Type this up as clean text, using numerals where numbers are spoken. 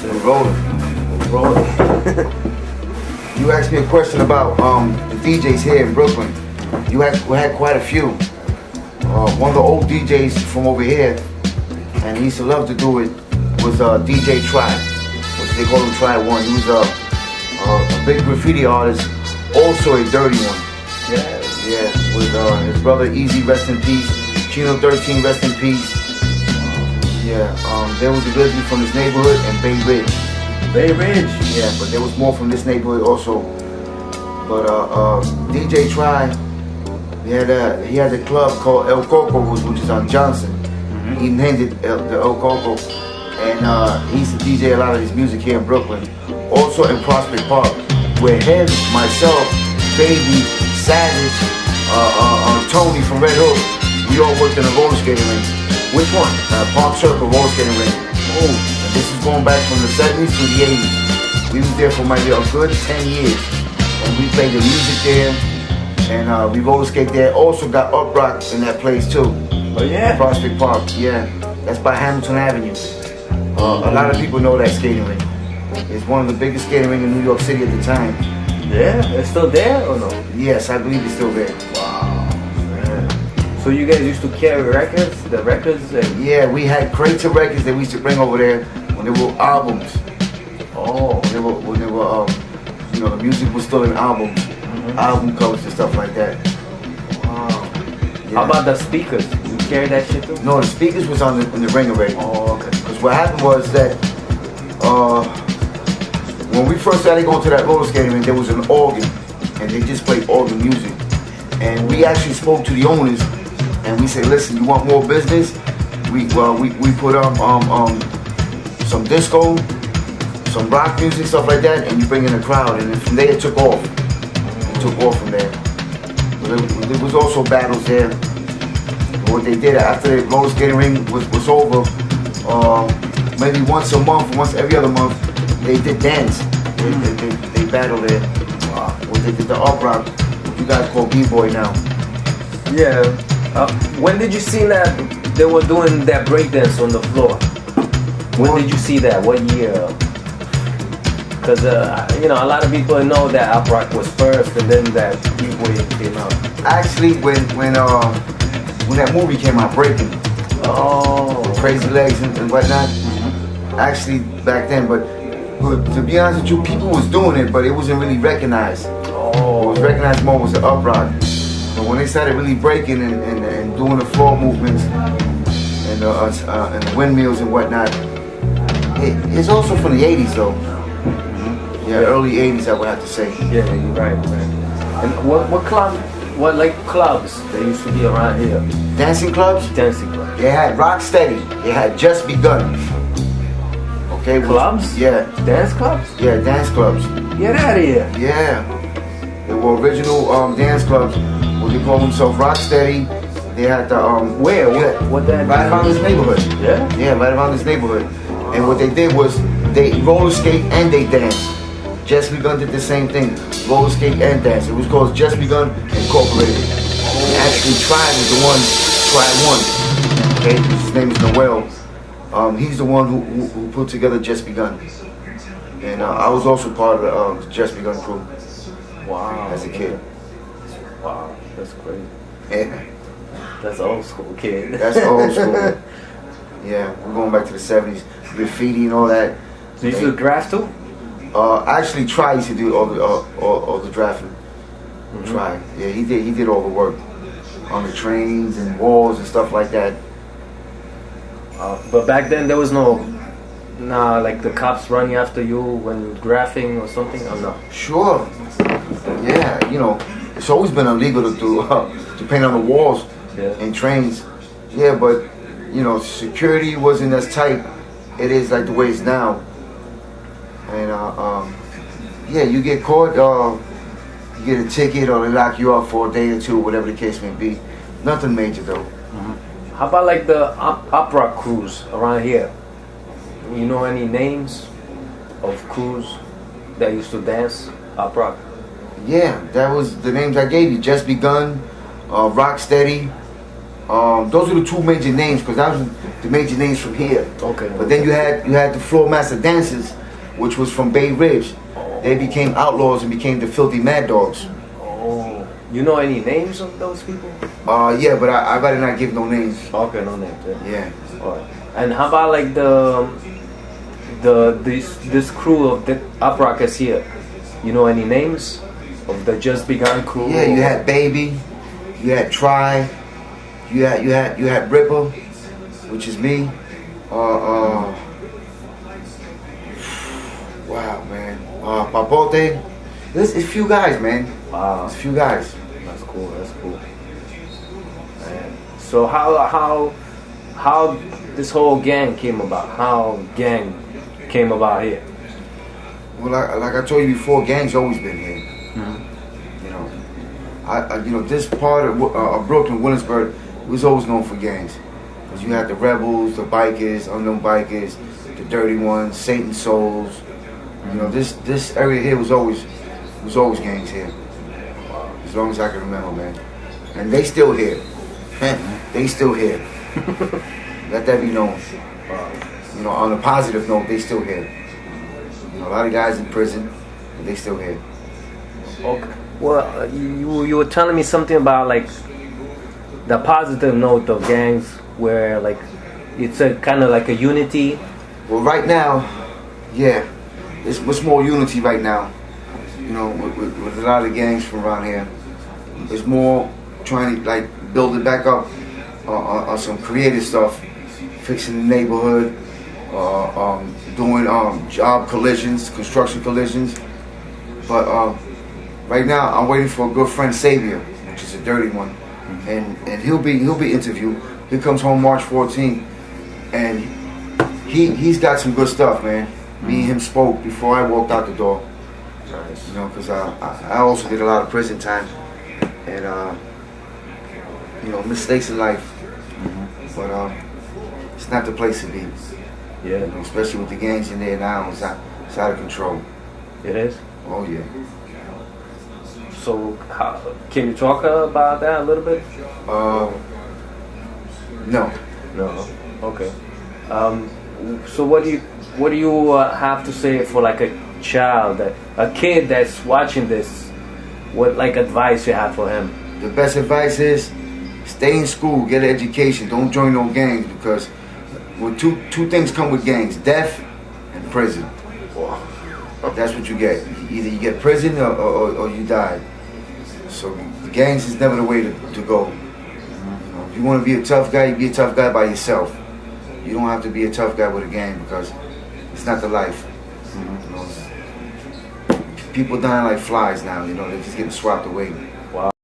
We're rolling. We're rolling. You asked me a question about the DJs here in Brooklyn. We had quite a few. One of the old DJs from over here, and he used to love to do it, was DJ Try, which they call him Try One. He was a big graffiti artist, also a dirty one. Yeah, with his brother Easy, rest in peace. Chino 13, rest in peace. There was originally from this neighborhood and Bay Ridge. Bay Ridge? Yeah, but there was more from this neighborhood also. But DJ Try, he had a club called El Coco, which is on Johnson. Mm-hmm. He named it the El Coco. And he used to DJ a lot of his music here in Brooklyn. Also in Prospect Park, where him, myself, Baby, Savage, Tony from Red Hook, we all worked in a roller skating rink. Which one? Park Circle roller skating rink. Oh, and this is going back from the 70s to the 80s. We was there for maybe a good 10 years. And we played the music there, and we roller skate there. Also got Uprock in that place too. Oh yeah? Prospect Park, yeah. That's by Hamilton Avenue. A lot of people know that skating rink. It's one of the biggest skating rinks in New York City at the time. Yeah? It's still there or no? Yes, I believe it's still there. Wow. Man. So you guys used to carry records? The records? Yeah, we had crates of records that we used to bring over there when there were albums. Oh. When they were the music was still in albums, album covers and stuff like that. Wow. Yeah. How about the speakers? You carry that shit too? No, the speakers was in the ring already. Oh, okay. Because what happened was that when we first started going to that roller skating rink, there was an organ, and they just played organ music. And we actually spoke to the owners, and we said, listen, you want more business? We put up some disco, some rock music, stuff like that, and you bring in a crowd, and then from there it took off. It took off from there. But there was also battles there. But what they did after the roller skating ring was over, maybe once a month, once every other month, they did dance. They battled there. What they did the Uprock, what you guys call B-boy now. Yeah. When did you see that they were doing that breakdance on the floor? When did you see that? What year? Because a lot of people know that Uprock was first, and then that B-boy came out. Actually, when that movie came out, Breaking, Crazy Legs and whatnot. Actually, back then, but to be honest with you, people was doing it, but it wasn't really recognized. What was recognized more was the Uprock. But when they started really breaking and doing the floor movements and the windmills and whatnot, it's also from the 80s though. Yeah, early 80s I would have to say. Yeah, you're right, man. And what clubs that used to be around here? Dancing clubs? Dancing clubs. They had Rock Steady. They had Just Begun. Okay. Clubs? Yeah. Dance clubs? Yeah, dance clubs. Get out of here. Yeah. They were original dance clubs. What they call themselves Rock Steady. They had the where? Yeah, what that? Right around this neighborhood. Yeah? Yeah, right around this neighborhood. And what they did was they roller skate and they dance. Just Begun did the same thing. Roller skate and dance. It was called Just Begun Incorporated. And actually Try was the one, Try One. Okay, his name is Noel. He's the one who put together Just Begun. And I was also part of the Just Begun crew. Wow. As a kid. Wow, that's crazy. Yeah. That's old school, kid. That's old school. Yeah, we're going back to the 70s. Graffiti and all that. So you used to graph too? Actually, Try used to do all the drafting. Try, yeah, he did all the work on the trains and walls and stuff like that. But back then there was like the cops running after you when you're graphing or something, or no? Sure. Yeah, it's always been illegal to paint on the walls and trains. Yeah, but security wasn't as tight. It is like the way it's now. And yeah, you get caught, you get a ticket or they lock you up for a day or two, whatever the case may be. Nothing major though. How about like the Uprock crews around here? You know any names of crews that used to dance Uprock? Yeah, that was the names I gave you. Just Begun, Rock Steady, Those are the two major names because that was the major names from here. Okay. But then you had the Floor Master Dancers, which was from Bay Ridge. They became Outlaws and became the Filthy Mad Dogs. Oh. You know any names of those people? Yeah, but I better not give no names. Okay, no names. Yeah. Alright. And how about like this crew of the Uprock is here? You know any names of the Just Begun crew? Yeah, you had Baby, you had Try, you had Ripper, which is me. Wow, man. Papote. It's a few guys, man. Wow. It's a few guys. That's cool. That's cool. Man. So how this whole gang came about? How gang came about here? Well, like I told you before, gang's always been here. Mm-hmm. You know, this part of Brooklyn, Williamsburg, was always known for gangs. Cause you had the rebels, the bikers, unknown bikers, the dirty ones, Satan souls. You know, this area here was always gangs here. As long as I can remember, man. And they still here. They still here. Let that be known. You know, on a positive note, they still here. You know, a lot of guys in prison, but they still here. Okay. Well, you were telling me something about like the positive note of gangs, where like it's a kind of like a unity. Well, right now, yeah, it's much more unity right now. You know, with a lot of gangs from around here. It's more trying to like build it back up on some creative stuff, fixing the neighborhood, doing job collisions, construction collisions. But right now, I'm waiting for a good friend Xavier, which is a dirty one, and he'll be interviewed. He comes home March 14th, and he's got some good stuff, man. Me and him spoke before I walked out the door. Nice. You know, because I also did a lot of prison time, and you know, mistakes in life. But it's not the place to be. Yeah. You know, especially with the gangs in there now, it's out of control. It is. Oh yeah. So, can you talk about that a little bit? No. No. Okay. So what do you have to say for like a child, a kid that's watching this? What like advice you have for him? The best advice is stay in school, get an education, don't join no gangs because two things come with gangs: death and prison. That's what you get. Either you get prison or you die. So the gangs is never the way to go. You know, if you want to be a tough guy, you be a tough guy by yourself. You don't have to be a tough guy with a gang because it's not the life. You know, people dying like flies now. You know, they're just getting swapped away.